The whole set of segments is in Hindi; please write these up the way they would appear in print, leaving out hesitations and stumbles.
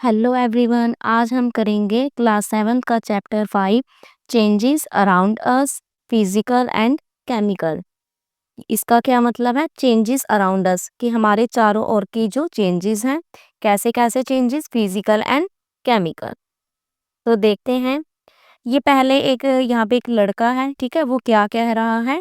हेलो एवरीवन, आज हम करेंगे क्लास 7 का chapter 5 changes around us physical and chemical. इसका क्या मतलब है? चेंजेस अराउंड अस कि हमारे चारों ओर की जो चेंजेस हैं, कैसे कैसे चेंजेस फिजिकल एंड केमिकल। तो देखते हैं। ये पहले एक यहाँ पे एक लड़का है, ठीक है। वो क्या कह रहा है?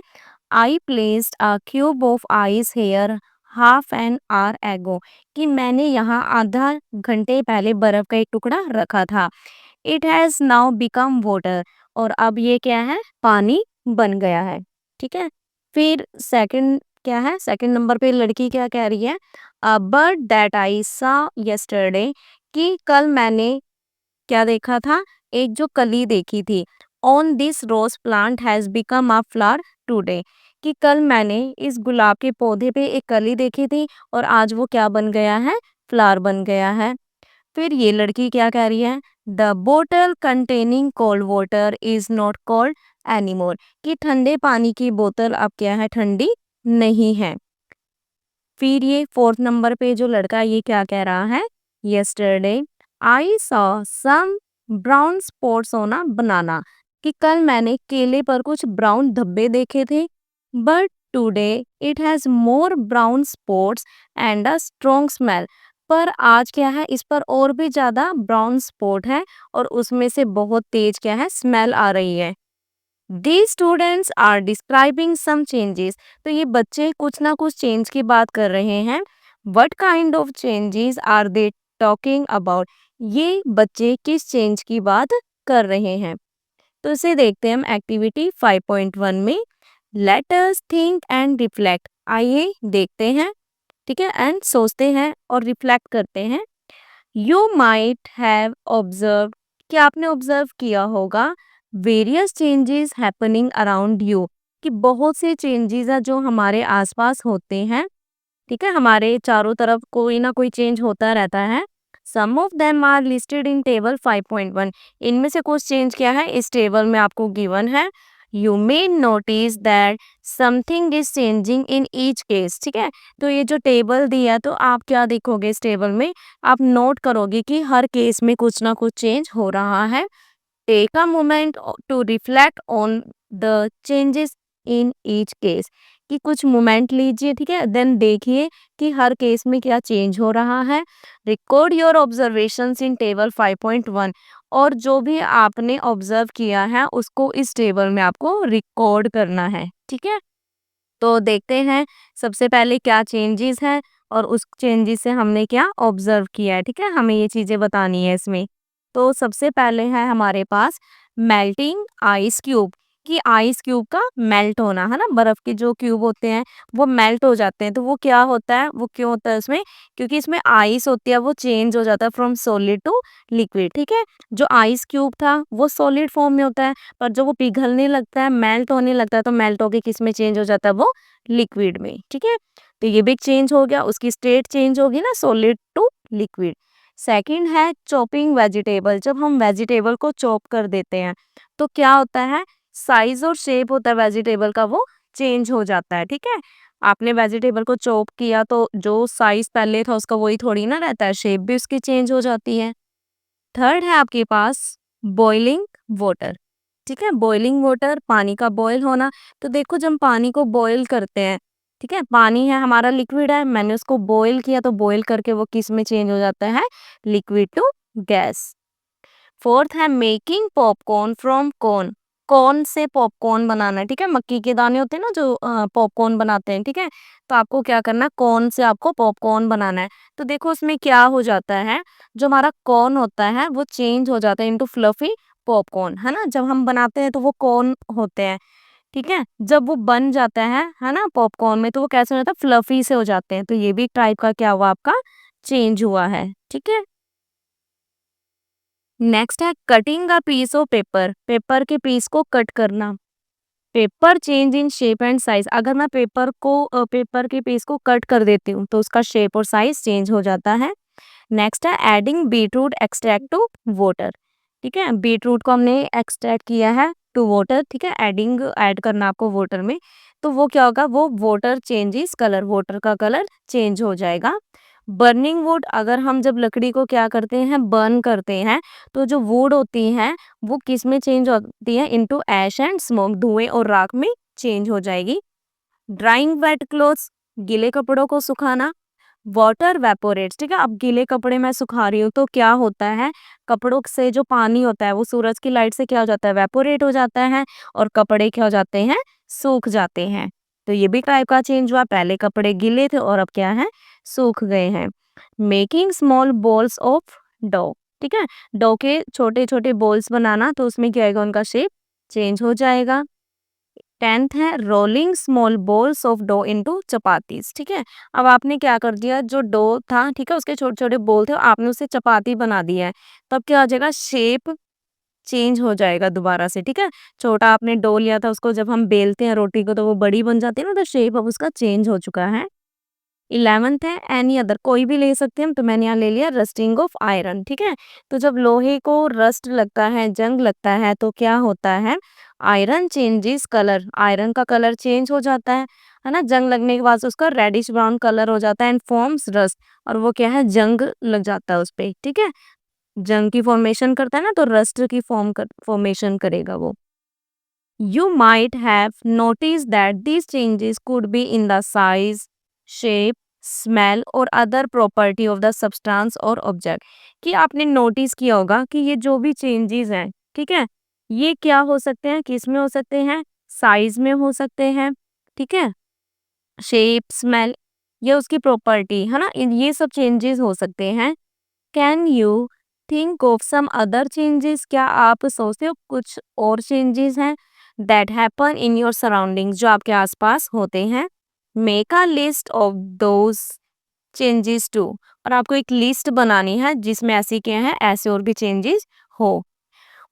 I placed a cube of ice here half an hour ago, कि मैंने यहाँ आधा घंटे पहले बर्फ का एक टुकड़ा रखा था। It has now become water, और अब ये क्या है? पानी बन गया है, ठीक है। फिर सेकंड क्या है? सेकंड नंबर पे लड़की क्या कह रही है? अ बर्ड दैट आई सा यस्टरडे, कि कल मैंने क्या देखा था? एक जो कली देखी थी। On this rose plant has become a flower today, कि कल मैंने इस गुलाब के पौधे पे एक कली देखी थी और आज वो क्या बन गया है? फ्लावर बन गया है। फिर ये लड़की क्या कह रही है? द बोतल containing cold water is not cold anymore, कि ठंडे पानी की बोतल अब क्या है? ठंडी नहीं है। फिर ये फोर्थ नंबर पे जो लड़का है, ये क्या कह रहा है? Yesterday I saw some brown spots on a banana, कि कल मैंने केले पर कुछ ब्राउन धब्बे देखे थे। But today it has more brown spots and a strong smell, पर आज क्या है? इस पर और भी ज्यादा ब्राउन स्पॉट है और उसमें से बहुत तेज क्या है? स्मेल आ रही है। These students are describing some changes. तो ये बच्चे कुछ ना कुछ चेंज की बात कर रहे हैं। What kind of changes are they talking about? ये बच्चे किस चेंज की बात कर रहे हैं? तो इसे देखते हैं हम एक्टिविटी 5.1 में। Let us think and reflect. आइए देखते हैं, ठीक है, एंड सोचते हैं और रिफ्लेक्ट करते हैं। यू माइट हैव ऑब्जर्व, कि आपने ऑब्जर्व किया होगा, various changes happening around you, कि बहुत से चेंजेस हैं जो हमारे आसपास होते हैं, ठीक है। हमारे चारों तरफ कोई ना कोई चेंज होता रहता है। Some of them are listed in table 5.1, इनमें से कुछ चेंज क्या है? इस टेबल में आपको गिवन है। You may notice that something is changing in each case, ठीक है। तो ये जो टेबल दिया, तो आप क्या देखोगे इस टेबल में? आप नोट करोगे कि हर केस में कुछ ना कुछ चेंज हो रहा है। Take a moment to reflect on the changes in each case, कि कुछ मोमेंट लीजिए, ठीक है। देन देखिए कि हर केस में क्या चेंज हो रहा है। Record your observations in table 5.1, और जो भी आपने ऑब्जर्व किया है उसको इस टेबल में आपको रिकॉर्ड करना है, ठीक है। तो देखते हैं सबसे पहले क्या चेंजेस है और उस चेंजेस से हमने क्या ऑब्जर्व किया है, ठीक है। हमें ये चीजें बतानी है इसमें। तो सबसे पहले है हमारे पास मेल्टिंग आइस क्यूब, कि आइस क्यूब का मेल्ट होना, है ना। बर्फ के जो क्यूब होते हैं वो मेल्ट हो जाते हैं। तो वो क्या होता है? वो क्यों होता है उसमें? क्योंकि इसमें आइस होती है, वो चेंज हो जाता है फ्रॉम सॉलिड टू लिक्विड, ठीक है। जो आइस क्यूब था वो सॉलिड फॉर्म में होता है, पर जब वो पिघलने लगता है, मेल्ट होने लगता है, तो मेल्ट होके किस में चेंज हो जाता है? वो लिक्विड में, ठीक है। तो ये भी चेंज हो गया, उसकी स्टेट चेंज होगी ना, सॉलिड टू लिक्विड। सेकंड है चॉपिंग वेजिटेबल, जब हम वेजिटेबल को चॉप कर देते हैं तो क्या होता है? साइज और शेप होता है वेजिटेबल का, वो चेंज हो जाता है, ठीक है। आपने वेजिटेबल को चॉप किया तो जो साइज पहले था उसका वही थोड़ी ना रहता है, शेप भी उसकी चेंज हो जाती है। थर्ड है आपके पास बॉइलिंग वाटर, ठीक है। बॉइलिंग वाटर, पानी का बॉयल होना। तो देखो जब पानी को बॉयल करते हैं, ठीक है, पानी है हमारा लिक्विड है, मैंने उसको बॉयल किया तो बॉयल करके वो किस में चेंज हो जाता है? Liquid to gas. फोर्थ है making popcorn from corn, corn से पॉपकॉर्न बनाना, ठीक है। मक्की के दाने होते हैं ना जो पॉपकॉर्न बनाते हैं, ठीक है। तो आपको क्या करना है? कॉर्न से आपको पॉपकॉर्न बनाना है। तो देखो उसमें क्या हो जाता है, जो हमारा कॉर्न होता है वो चेंज हो जाता है इनटू फ्लफी पॉपकॉर्न, है ना। जब हम बनाते हैं तो वो कॉर्न होते हैं, ठीक है। जब वो बन जाता है ना पॉपकॉर्न में, तो वो कैसे हो जाता है? फ्लफी से हो जाते हैं। तो ये भी एक टाइप का क्या हुआ? आपका चेंज हुआ है, ठीक है। नेक्स्ट है cutting a piece of paper, paper के पीस को कट करना। Paper change in shape and size, अगर मैं पेपर के पीस को कट कर देती हूँ तो उसका शेप और साइज चेंज हो जाता है। नेक्स्ट है adding beetroot extract to water, ठीक है। बीटरूट को हमने एक्सट्रैक्ट किया है टू वाटर, ठीक है। एडिंग ऐड करना आपको वाटर में, तो वो क्या होगा? वो वाटर चेंजेस कलर, वाटर का कलर चेंज हो जाएगा। बर्निंग वुड, अगर हम जब लकड़ी को क्या करते हैं, बर्न करते हैं, तो जो वुड होती है वो किस में चेंज होती है, इनटू ऐश एंड स्मोक, धुएं और राख में चेंज हो जाएगी। ड्राइंग वेट क्लोथ्स, गीले कपड़ों को सुखाना। वाटर वेपोरेट्स, ठीक है, अब गीले कपड़े मैं सुखा रही हूँ तो क्या होता है, कपड़ों से जो पानी होता है वो सूरज की लाइट से क्या हो जाता है, वेपोरेट हो जाता है, और कपड़े क्या हो जाते हैं, सूख जाते हैं। तो ये भी टाइप का चेंज हुआ, पहले कपड़े गीले थे और अब क्या है, सूख गए हैं। Making small balls of dough, ठीक है, डो के छोटे छोटे बॉल्स बनाना, तो उसमें क्या आएगा, उनका शेप चेंज हो जाएगा। 10th है rolling small balls of dough into chapatis, ठीक है, अब आपने क्या कर दिया, जो डो था, ठीक है, उसके छोटे छोटे बॉल थे, आपने उसे चपाती बना दिया है, तब क्या हो जाएगा, शेप चेंज हो जाएगा दोबारा से, ठीक है। छोटा आपने डो लिया था, उसको जब हम बेलते हैं रोटी को तो वो बड़ी बन जाती है ना, तो शेप अब उसका चेंज हो चुका है। 11th है एनी अदर, कोई भी ले सकते हैं हम, तो मैंने यहाँ ले लिया रस्टिंग ऑफ आयरन, ठीक है। तो जब लोहे को रस्ट लगता है, जंग लगता है, तो क्या होता है, आयरन चेंजेस कलर, आयरन का कलर चेंज हो जाता है ना, जंग लगने के बाद से उसका रेडिश ब्राउन कलर हो जाता है, एंड फॉर्म्स रस्ट, और वो क्या है, जंग लग जाता है उस पे, ठीक है, जंग की फॉर्मेशन करता है ना, तो रस्ट की फॉर्मेशन करेगा वो। You might have noticed that these changes could be in the size, shape, smell और other property of the substance or object। कि आपने नोटिस किया होगा कि ये जो भी चेंजेस हैं, ठीक है, ये क्या हो सकते हैं, किस में हो सकते हैं, साइज में हो सकते हैं, ठीक है, शेप, स्मेल, ये उसकी प्रॉपर्टी है ना, ये सब चेंजेस हो सकते हैं। Can you think of some other changes, क्या आप सोचते हो कुछ और चेंजेस हैं that happen in your surroundings, जो आपके आसपास होते हैं। Make a list of those changes too, और आपको एक लिस्ट बनानी है जिसमें ऐसे क्या है, ऐसे और भी चेंजेस हो।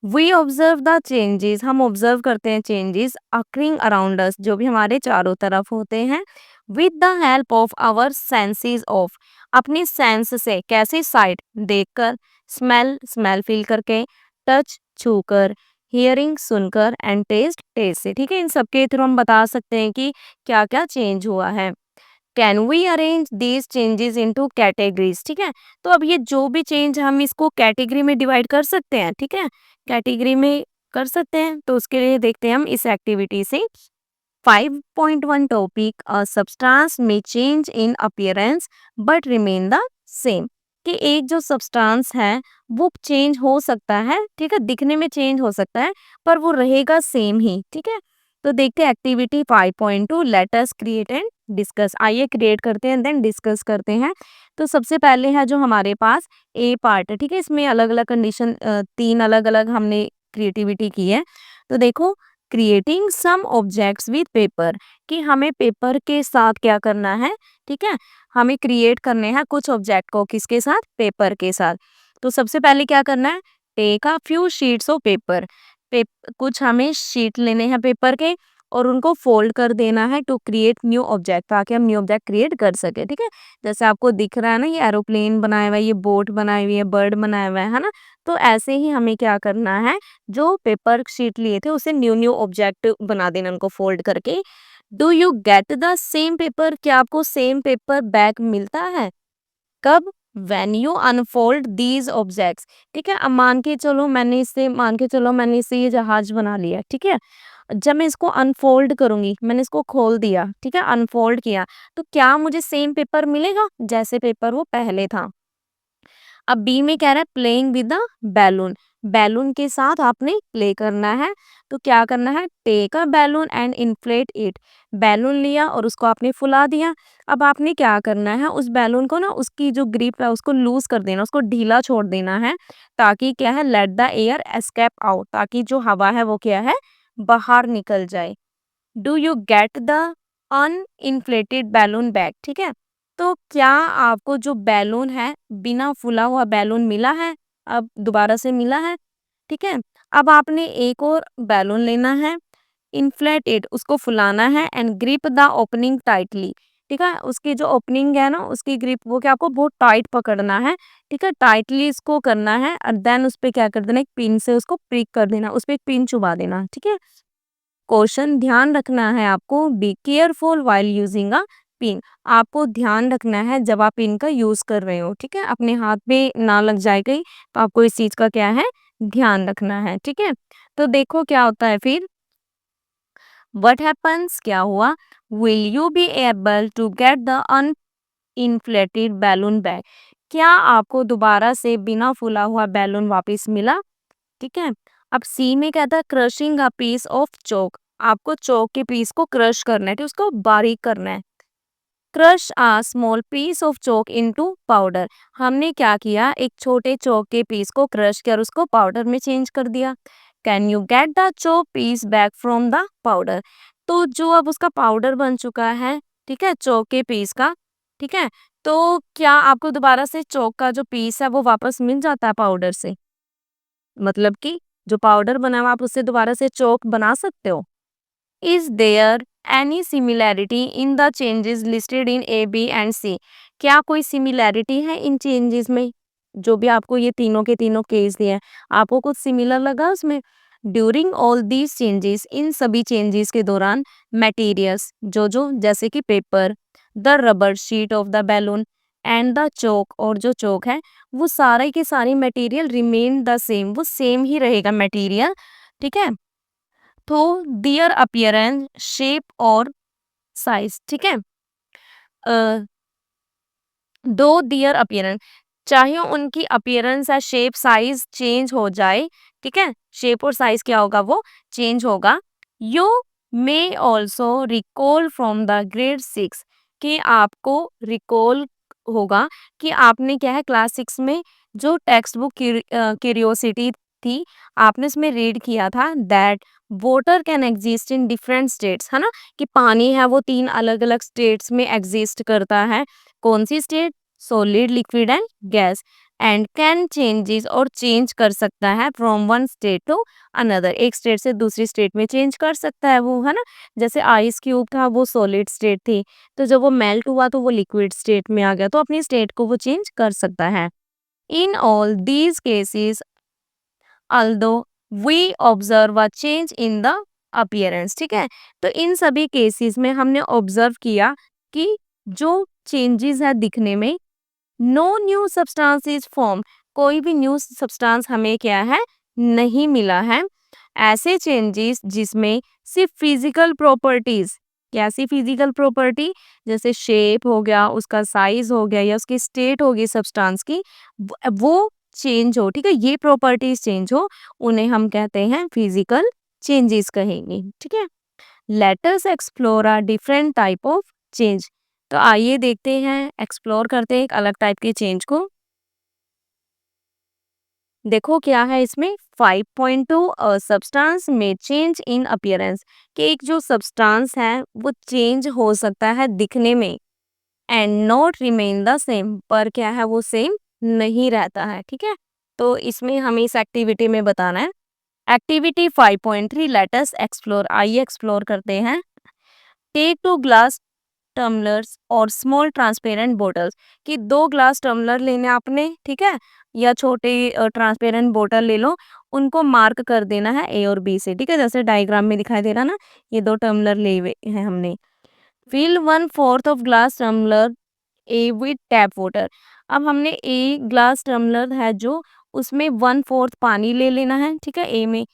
वी ऑब्जर्व द चेंजेस, हम ऑब्जर्व करते हैं चेंजेस अकरिंग अराउंड अस, जो भी हमारे चारों तरफ होते हैं, with the help of our senses of, अपनी सेंस से, कैसे, साइट देखकर, स्मेल स्मेल फील करके, टच छूकर, हियरिंग सुनकर, एंड टेस्ट टेस्ट से, ठीक है, इन सबके थ्रू हम बता सकते हैं कि क्या क्या चेंज हुआ है। Can we arrange these changes into categories, ठीक है, तो अब ये जो भी चेंज हम इसको कैटेगरी में डिवाइड कर सकते हैं, ठीक है, कैटेगरी में कर सकते हैं, तो उसके लिए देखते हैं हम इस एक्टिविटी से। 5.1 टॉपिक, अ सब्सटेंस में change in appearance but remain the same, कि एक जो सब्सटेंस है वो चेंज हो सकता है, ठीक है, दिखने में चेंज हो सकता है पर वो रहेगा सेम ही, ठीक है। तो देखते हैं activity 5.2, let us create and discuss, आइए क्रिएट करते हैं देन डिस्कस करते हैं। तो सबसे पहले है जो हमारे पास ए पार्ट है, ठीक है, इसमें अलग अलग कंडीशन, 3 अलग अलग हमने क्रिएटिविटी की है। तो देखो, creating some objects with paper, कि हमें पेपर के साथ क्या करना है, ठीक है, हमें क्रिएट करने हैं कुछ ऑब्जेक्ट को, किसके साथ, पेपर के साथ। तो सबसे पहले क्या करना है, take a few sheets of paper, कुछ हमें शीट लेने हैं पेपर के और उनको फोल्ड कर देना है टू क्रिएट न्यू ऑब्जेक्ट, ताकि हम न्यू ऑब्जेक्ट क्रिएट कर सके, ठीक है। जैसे आपको दिख रहा है ना, ये एरोप्लेन बनाया हुआ है, ये बोट बनाई हुई है, बर्ड बनाया हुआ है ना, तो ऐसे ही हमें क्या करना है, जो पेपर शीट लिए थे उसे न्यू न्यू ऑब्जेक्ट बना देना, उनको फोल्ड करके। Do you get the same paper, क्या आपको सेम पेपर बैक मिलता है, कब, when you unfold these objects, ठीक है, अब मान के चलो मैंने इससे ये जहाज बना लिया, ठीक है, जब मैं इसको अनफोल्ड करूंगी, मैंने इसको खोल दिया, ठीक है, अनफोल्ड किया, तो क्या मुझे सेम पेपर मिलेगा जैसे पेपर वो पहले था। अब बी में कह रहा है playing with the balloon, balloon के साथ आपने प्ले करना है, तो क्या करना है, take a balloon and inflate it, balloon लिया और उसको आपने फुला दिया। अब आपने क्या करना है, उस बैलून को ना, उसकी जो ग्रिप है उसको लूज कर देना, उसको ढीला छोड़ देना है, ताकि क्या है, let the air escape out, ताकि जो हवा है वो क्या है, बाहर निकल जाए। Do you get the uninflated balloon back, ठीक है, तो क्या आपको जो बैलून है, बिना फुला हुआ बैलून मिला है, अब दोबारा से मिला है, ठीक है। अब आपने एक और बैलून लेना है, इन्फ्लेट इट, उसको फुलाना है, and grip the opening tightly, ठीक है, उसकी जो ओपनिंग है ना, उसकी ग्रिप वो क्या, आपको बहुत टाइट पकड़ना है, ठीक है, टाइटली इसको करना है, और देन उस पे क्या कर देना, एक पिन से उसको प्रिक कर देना, उस पे एक पिन चुबा देना, ठीक है। क्वेश्चन ध्यान रखना है आपको, be careful while using a pin, आपको ध्यान रखना है जब आप पिन का यूज कर रहे हो, ठीक है, अपने हाथ पे ना लग जाए कहीं, तो आपको इस चीज का क्या है, ध्यान रखना है, ठीक है। तो देखो क्या होता है फिर, व्हाट हैपन्स, क्या हुआ, will you be able to get the uninflated balloon back, क्या आपको दोबारा से बिना फूला हुआ बैलून वापस मिला, ठीक है। अब सी में कहता है क्रशिंग अ पीस ऑफ चोक, आपको चोक के पीस को क्रश करना है, तो उसको बारीक करना है। Crush a small piece of chalk into powder, हमने क्या किया, एक छोटे चोक के पीस को क्रश किया और उसको पाउडर में चेंज कर दिया। Can you get the chalk piece back from the powder, तो जो अब उसका पाउडर बन चुका है, ठीक है, चोक के पीस का, ठीक है, तो क्या आपको दोबारा से चोक का जो पीस है वो वापस मिल जाता है पाउडर से, मतलब कि जो पाउडर बना हुआ आप उससे दोबारा से चोक बना सकते हो। Is there any similarity in the changes listed in A B and C, क्या कोई सिमिलैरिटी है इन चेंजेस में, जो भी आपको ये तीनों के तीनों केस दिए हैं, आपको कुछ सिमिलर लगा उसमें। ड्यूरिंग ऑल दीज चेंजेस, इन सभी चेंजेस के दौरान मटेरियल्स जो जो जैसे कि paper, the rubber sheet of the balloon and the chalk, और जो चोक है वो सारे के सारे मटेरियल रिमेन द सेम, वो सेम ही रहेगा मटेरियल, ठीक है। तो दियर अपीयरेंस, शेप और साइज, ठीक है, दो दियर अपीयरेंस, चाहे उनकी अपीयरेंस या शेप साइज चेंज हो जाए, ठीक है, शेप और साइज क्या होगा, वो चेंज होगा। You may also recall from the grade 6, कि आपको रिकॉल होगा कि आपने क्या है क्लास 6 में जो टेक्स्ट बुक क्यूरियोसिटी थी, आपने इसमें रीड किया था that water can exist in different states, है ना, कि पानी है वो 3 अलग अलग स्टेट्स में एग्जिस्ट करता है। कौन सी state, solid, liquid and gas, and can changes, और चेंज कर सकता है from one state to another, एक स्टेट से दूसरी स्टेट में चेंज कर सकता है वो, है ना। जैसे आइस क्यूब था वो सॉलिड स्टेट थी, तो जब वो मेल्ट हुआ तो वो लिक्विड स्टेट में आ गया, तो अपनी स्टेट को वो चेंज कर सकता है। In all these cases although we observe a change in the appearance, ठीक है, तो इन सभी केसेस में हमने ऑब्जर्व किया कि जो चेंजेस है दिखने में, no new substance is form, कोई भी न्यू सब्सटेंस हमें क्या है, नहीं मिला है। ऐसे चेंजेस जिसमें सिर्फ फिजिकल प्रॉपर्टीज, कैसी फिजिकल प्रॉपर्टी, जैसे शेप हो गया, उसका साइज हो गया, या उसकी स्टेट होगी सब्सटेंस की, वो चेंज हो, ठीक है, ये प्रॉपर्टीज चेंज हो, उन्हें हम कहते हैं फिजिकल चेंजेस कहेंगे, ठीक है। Let us explore a different type of change, तो आइए देखते हैं, एक्सप्लोर करते हैं एक अलग टाइप के चेंज को। देखो क्या है इसमें, 5.2 सब्सटेंस में चेंज इन अपीयरेंस, कि एक जो सब्सटेंस है वो चेंज हो सकता है दिखने में, and not remain the same, पर क्या है वो सेम नहीं रहता है, ठीक है। तो इसमें हमें इस एक्टिविटी में बताना है। एक्टिविटी 5.3, लेट अस एक्सप्लोर, आइए एक्सप्लोर करते हैं। टेक टू ग्लास टम्बलर्स और स्मॉल ट्रांसपेरेंट बोटल्स, कि 2 ग्लास टम्बलर लेने आपने, ठीक है, या छोटे ट्रांसपेरेंट बोतल ले लो, उनको मार्क कर देना है ए और बी से, ठीक है, जैसे डायग्राम में दिखाई दे रहा ना, ये 2 टम्बलर ले हुए हैं हमने। Fill 1/4 of glass tumbler a with tap water, अब हमने ए ग्लास टम्बलर है जो, उसमें 1/4 पानी ले लेना है, ठीक है, ए में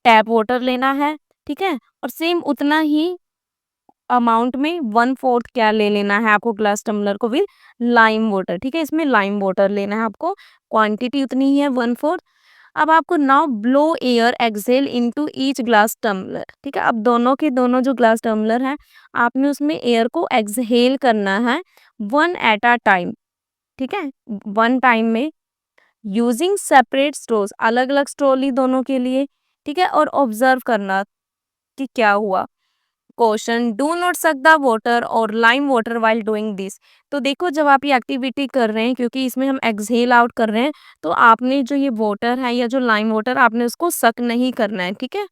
टैप वाटर लेना है, ठीक है, और सेम उतना ही अमाउंट में 1/4 क्या ले लेना है आपको ग्लास टम्बलर को विद लाइम वाटर, ठीक है, इसमें लाइम वाटर लेना है आपको, क्वांटिटी उतनी ही है 1/4। अब आपको now blow air exhale into each glass tumbler, ठीक है, अब दोनों के दोनों जो ग्लास टम्बलर है, आपने उसमें एयर को एक्सहेल करना है, वन एट अ टाइम, ठीक है, वन टाइम में, यूजिंग सेपरेट स्ट्रोज, अलग अलग स्ट्रो ली दोनों के लिए, ठीक है, और ऑब्जर्व करना कि क्या हुआ। Question, do not suck the water और lime water while doing this, तो देखो जब आप ये एक्टिविटी कर रहे हैं, क्योंकि इसमें हम एक्सहेल आउट कर रहे हैं, तो आपने जो ये वाटर है या जो लाइम वाटर, आपने उसको सक नहीं करना है, ठीक है।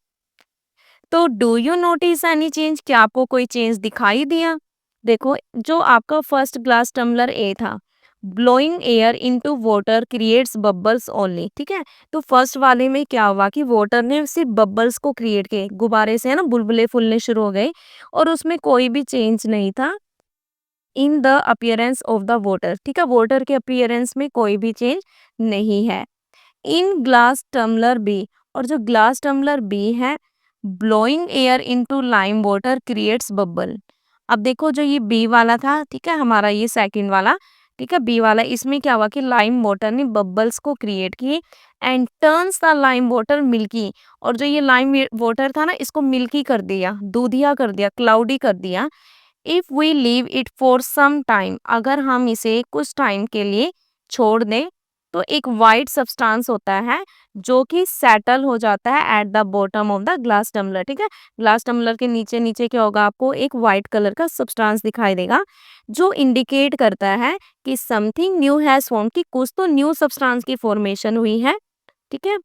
तो do you notice any change, क्या आपको कोई चेंज दिखाई दिया। देखो जो आपका फर्स्ट ग्लास टम्बलर ए था, blowing air into water creates bubbles only, ठीक है, तो फर्स्ट वाले में क्या हुआ कि वाटर ने सिर्फ बबल्स को क्रिएट किए, गुब्बारे से, है ना, बुलबुले फूलने शुरू हो गए, और उसमें कोई भी चेंज नहीं था। In the appearance of the water, ठीक है, वाटर के अपीयरेंस में कोई भी चेंज नहीं है। इन ग्लास टम्बलर बी, और जो ग्लास टम्बलर बी है, blowing air into lime water creates bubble. अब देखो जो ये बी वाला था, ठीक है, हमारा ये सेकंड वाला, ठीक है, बी वाला, इसमें क्या हुआ कि लाइम वाटर ने बबल्स को क्रिएट किए and turns the lime water milky. और जो ये लाइम वाटर था ना, इसको मिल्की कर दिया, दूधिया कर दिया, क्लाउडी कर दिया। If we leave it for some time, अगर हम इसे कुछ टाइम के लिए छोड़ दें, तो एक वाइट सब्सटेंस होता है जो कि सेटल हो जाता है at the bottom of the glass tumbler, ठीक है। ग्लास टम्बलर के नीचे नीचे क्या होगा, आपको एक वाइट कलर का सब्सटेंस दिखाई देगा जो इंडिकेट करता है कि समथिंग न्यू हैज फॉर्म, कि कुछ तो न्यू सब्सटेंस की फॉर्मेशन हुई है, ठीक है।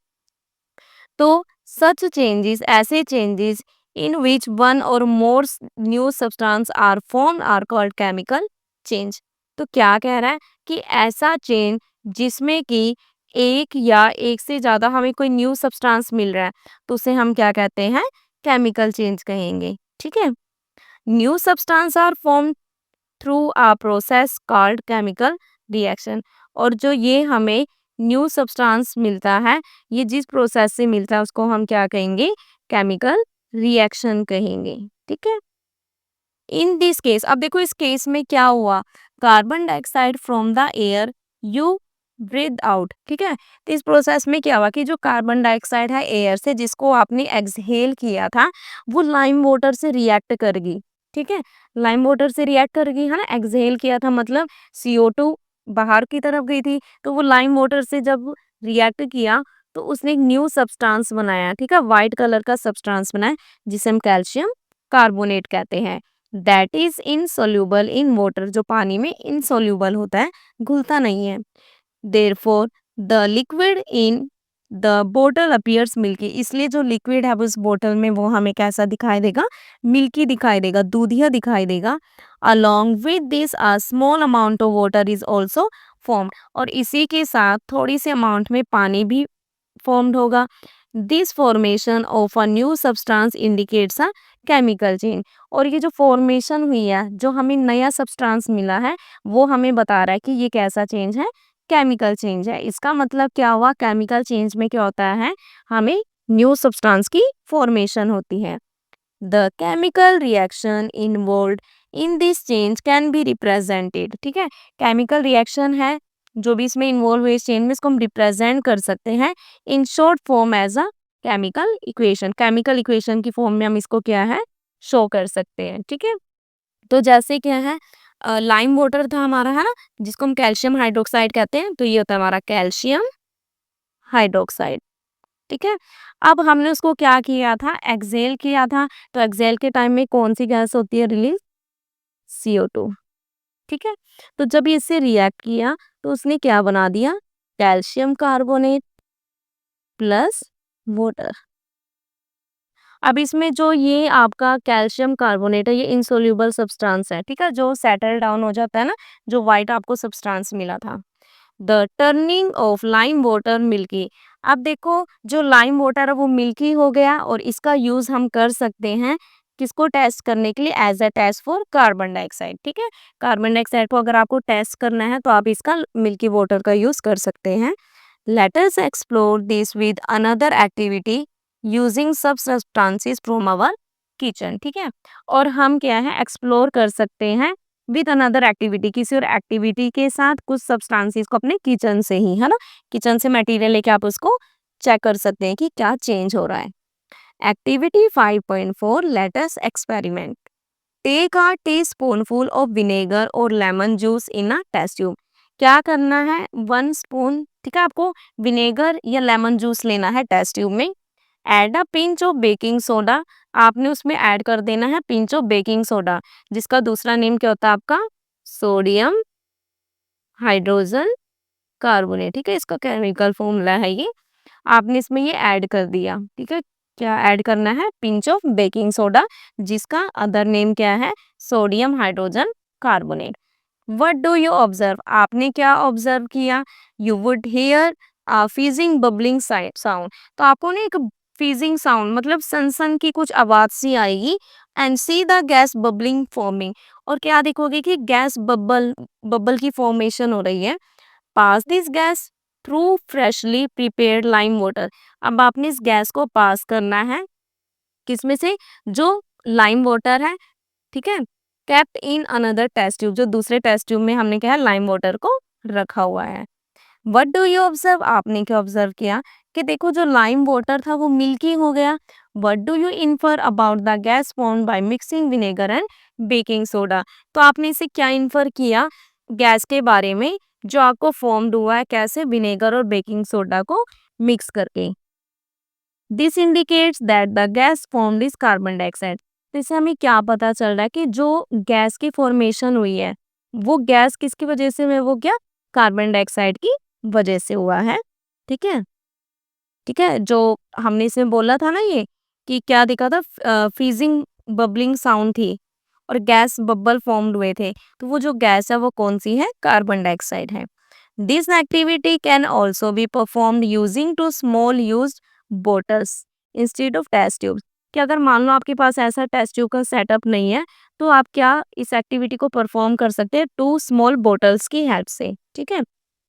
तो सच चेंजेस, ऐसे changes in which one or more new substance are form are called chemical change. तो क्या कह रहा है कि ऐसा चेंज जिसमें कि एक या एक से ज्यादा हमें कोई न्यू सब्सटेंस मिल रहा है, तो उसे हम क्या कहते हैं, केमिकल चेंज कहेंगे, ठीक है। New substance are form through a process called chemical reaction. और जो ये हमें न्यू सब्सटेंस मिलता है, ये जिस प्रोसेस से मिलता है उसको हम क्या कहेंगे, केमिकल रिएक्शन कहेंगे, ठीक है। इन दिस केस, अब देखो इस केस में क्या हुआ, carbon dioxide from the air you breathe out, ठीक है। तो इस प्रोसेस में क्या हुआ कि जो कार्बन डाइऑक्साइड है एयर से, जिसको आपने एक्सहेल किया था, वो लाइम वाटर से रिएक्ट करेगी, ठीक है। लाइम वाटर से रिएक्ट करेगी, है ना, एक्सहेल किया था मतलब CO2 बाहर की तरफ गई थी, तो वो लाइम वाटर से जब रिएक्ट किया तो उसने एक न्यू सब्सटेंस बनाया, ठीक है, व्हाइट कलर का सब्सटेंस बनाया जिसे हम कैल्शियम कार्बोनेट कहते हैं। That is insoluble in water, जो पानी में इनसोल्यूबल होता है, घुलता नहीं है। Therefore the liquid in the बोतल अपीयर्स मिल्की, इसलिए जो लिक्विड है उस बोतल में वो हमें कैसा दिखाई देगा, मिल्की दिखाई देगा, दूधिया दिखाई देगा। Along with this a small amount of water is also formed, और इसी के साथ थोड़ी सी अमाउंट में पानी भी फॉर्म्ड होगा। This formation of a new substance indicates a chemical change, और ये जो फॉर्मेशन हुई है, जो हमें नया सब्सटेंस मिला है, वो हमें बता रहा है कि ये कैसा चेंज है, केमिकल चेंज है। इसका मतलब क्या हुआ, केमिकल चेंज में क्या होता है, हमें न्यू सब्सटेंस की फॉर्मेशन होती है। The chemical reaction involved in this change can be represented, ठीक है, केमिकल रिएक्शन है जो भी इसमें इन्वॉल्व हुए इस चेन में, इसको हम रिप्रेजेंट कर सकते हैं in short form as a chemical equation. Chemical equation की फॉर्म में हम इसको क्या है, शो कर सकते हैं, ठीक है। तो जैसे क्या है, लाइम वाटर था हमारा, है ना, जिसको हम कैल्शियम हाइड्रोक्साइड कहते हैं, तो ये होता है हमारा कैल्शियम हाइड्रोक्साइड, ठीक है। अब हमने उसको क्या किया था, एक्सेल किया था, तो एक्सेल के टाइम में कौन सी गैस होती है रिलीज, CO2, ठीक है। तो जब ये इससे रिएक्ट किया तो उसने क्या बना दिया, कैल्शियम कार्बोनेट प्लस वाटर। अब इसमें जो ये आपका कैल्शियम कार्बोनेट है, ये इनसोल्यूबल सब्सटेंस है, ठीक है, जो सेटल डाउन हो जाता है ना, जो व्हाइट आपको सब्सटेंस मिला था। The turning of lime water milky, अब देखो जो लाइम वाटर है वो मिल्की हो गया, और इसका यूज हम कर सकते हैं किसको टेस्ट करने के लिए, as a test for carbon dioxide, ठीक है। कार्बन डाइऑक्साइड को अगर आपको टेस्ट करना है तो आप इसका मिल्की वाटर का यूज कर सकते हैं। Let us explore this with another activity using सब सब्सटेंसेस फ्रॉम आवर किचन, ठीक है। और हम क्या है, एक्सप्लोर कर सकते हैं विद अनदर एक्टिविटी, किसी और एक्टिविटी के साथ कुछ सब्सटेंसेस को अपने किचन से ही, है ना, किचन से मटेरियल लेके आप उसको चेक कर सकते हैं कि क्या चेंज हो रहा है। Activity 5.4, let us experiment. Take a teaspoonful of vinegar और lemon juice in a test tube. क्या करना है, 1 स्पून, ठीक है, आपको विनेगर या लेमन जूस लेना है टेस्ट ट्यूब में। Add a pinch of baking soda, आपने उसमें ऐड कर देना है पिंच ऑफ बेकिंग सोडा, जिसका दूसरा नेम क्या होता है आपका, सोडियम हाइड्रोजन कार्बोनेट, ठीक है, इसका केमिकल फॉर्मूला है ये। आपने इसमें ये ऐड कर दिया, ठीक है, क्या ऐड करना है, पिंच ऑफ बेकिंग सोडा, जिसका अदर नेम क्या है, sodium hydrogen carbonate. What do you observe, आपने क्या ऑब्जर्व किया, you would hear fizzing bubbling sound, तो आपको ना एक फीजिंग साउंड मतलब सनसन की कुछ आवाज सी आएगी, and see the gas bubbling forming, और क्या देखोगे कि गैस बबल बबल की फॉर्मेशन हो रही है। Pass this gas through freshly prepared lime water. अब आपने इस गैस को पास करना है किसमें से, जो लाइम वाटर है, ठीक है, kept in another test tube, जो दूसरे टेस्ट ट्यूब में हमने क्या है लाइम वाटर को रखा हुआ है। व्हाट डू यू ऑब्जर्व, आपने क्या ऑब्जर्व किया कि देखो जो लाइम वाटर था वो मिल्की हो गया। What do you infer about the gas formed by mixing vinegar and baking soda, तो आपने इसे क्या इन्फर किया गैस के बारे में जो आपको फॉर्म्ड हुआ है कैसे, विनेगर और बेकिंग सोडा को मिक्स करके। This indicates that the gas formed is carbon dioxide. तो इससे हमें क्या पता चल रहा है कि जो गैस की फॉर्मेशन हुई है वो गैस किसकी वजह से हुई है, वो क्या कार्बन डाइऑक्साइड की वजह से हुआ है। ठीक है, ठीक है, जो हमने इसमें बोला था ना ये कि क्या दिखा था, फ्रीजिंग बबलिंग साउंड थी और गैस बबल फॉर्म्ड हुए थे, तो वो जो गैस है वो कौन सी है, कार्बन डाइऑक्साइड है। This activity can also be performed using two small used bottles instead of test tubes, कि अगर मान लो आपके पास ऐसा टेस्ट ट्यूब का सेटअप नहीं है तो आप क्या इस एक्टिविटी को परफॉर्म कर सकते हैं टू स्मॉल बोटल्स की हेल्प से। ठीक है,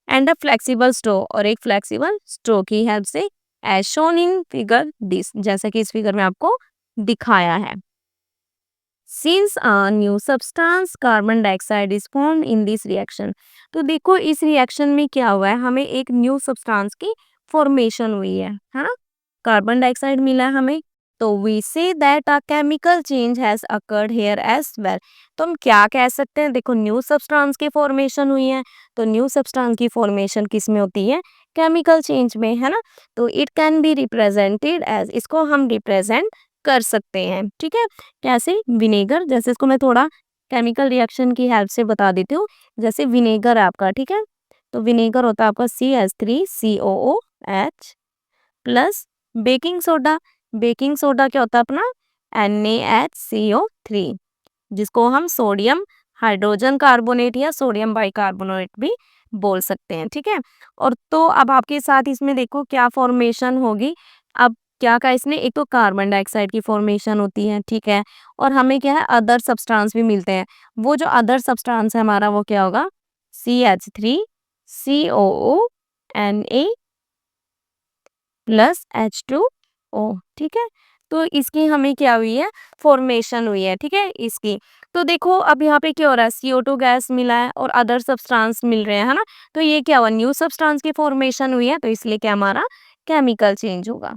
एंड अ फ्लेक्सिबल स्ट्रो, और एक फ्लेक्सिबल स्ट्रो की हेल्प से, as shown in figure this, जैसा कि इस फिगर में आपको दिखाया है। Since a new substance carbon dioxide is formed in this reaction, तो देखो इस रिएक्शन में क्या हुआ है, हमें एक न्यू सब्सटेंस की फॉर्मेशन हुई है ना, कार्बन डाइऑक्साइड मिला है हमें, तो we say that a chemical change has occurred here as well. तो हम क्या कह सकते हैं, देखो न्यू सब्सटेंस की फॉर्मेशन हुई है, तो न्यू सब्सटेंस की फॉर्मेशन किस में होती है, केमिकल चेंज में, है ना। तो it can be represented as, इसको हम रिप्रेजेंट कर सकते हैं। ठीक है, कैसे, विनेगर, जैसे इसको मैं थोड़ा केमिकल रिएक्शन की हेल्प से बता देती हूँ। जैसे विनेगर आपका, ठीक है, तो विनेगर होता है आपका CH3COOH plus baking soda, baking soda क्या होता है अपना NaHCO3, जिसको हम सोडियम हाइड्रोजन कार्बोनेट या सोडियम बाइकार्बोनेट भी बोल सकते हैं। ठीक है, और तो अब आपके साथ इसमें देखो क्या फॉर्मेशन होगी, अब क्या का इसने, एक तो कार्बन डाइऑक्साइड की फॉर्मेशन होती है, ठीक है, और हमें क्या है अदर सब्सटेंस भी मिलते हैं। वो जो अदर सब्सटेंस है हमारा वो क्या होगा, CH3COO प्लस H2O। ठीक है, तो इसकी हमें क्या हुई है, फॉर्मेशन हुई है। ठीक है, इसकी, तो देखो अब यहाँ पे क्या हो रहा है, CO2 गैस मिला है और अदर सब्सटेंस मिल रहे हैं, है ना, तो ये क्या हुआ, न्यू सब्सटेंस की फॉर्मेशन हुई है, तो इसलिए क्या हमारा केमिकल चेंज होगा।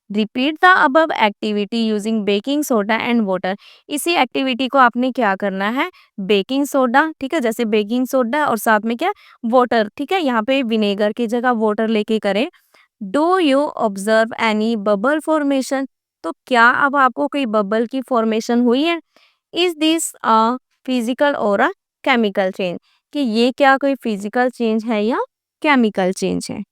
Repeat the above activity using baking soda and water. इसी एक्टिविटी को आपने क्या करना है, बेकिंग सोडा, ठीक है, जैसे बेकिंग सोडा और साथ में क्या वाटर, ठीक है, यहाँ पे विनेगर की जगह वाटर लेके करें। Do you observe any bubble formation, तो क्या अब आपको कोई बबल की फॉर्मेशन हुई है। इज दिस अ फिजिकल और अ केमिकल चेंज, कि ये क्या कोई फिजिकल चेंज है या केमिकल चेंज है।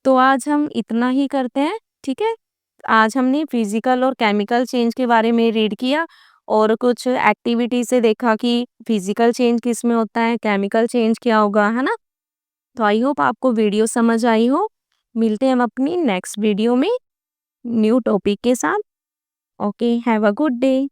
तो आज हम इतना ही करते हैं। ठीक है, आज हमने फिजिकल और केमिकल चेंज के बारे में रीड किया और कुछ एक्टिविटी से देखा कि फिजिकल चेंज किस में होता है, केमिकल चेंज क्या होगा, है ना। तो आई होप आपको वीडियो समझ आई हो। मिलते हैं हम अपनी नेक्स्ट वीडियो में न्यू टॉपिक के साथ। Okay, have a good day.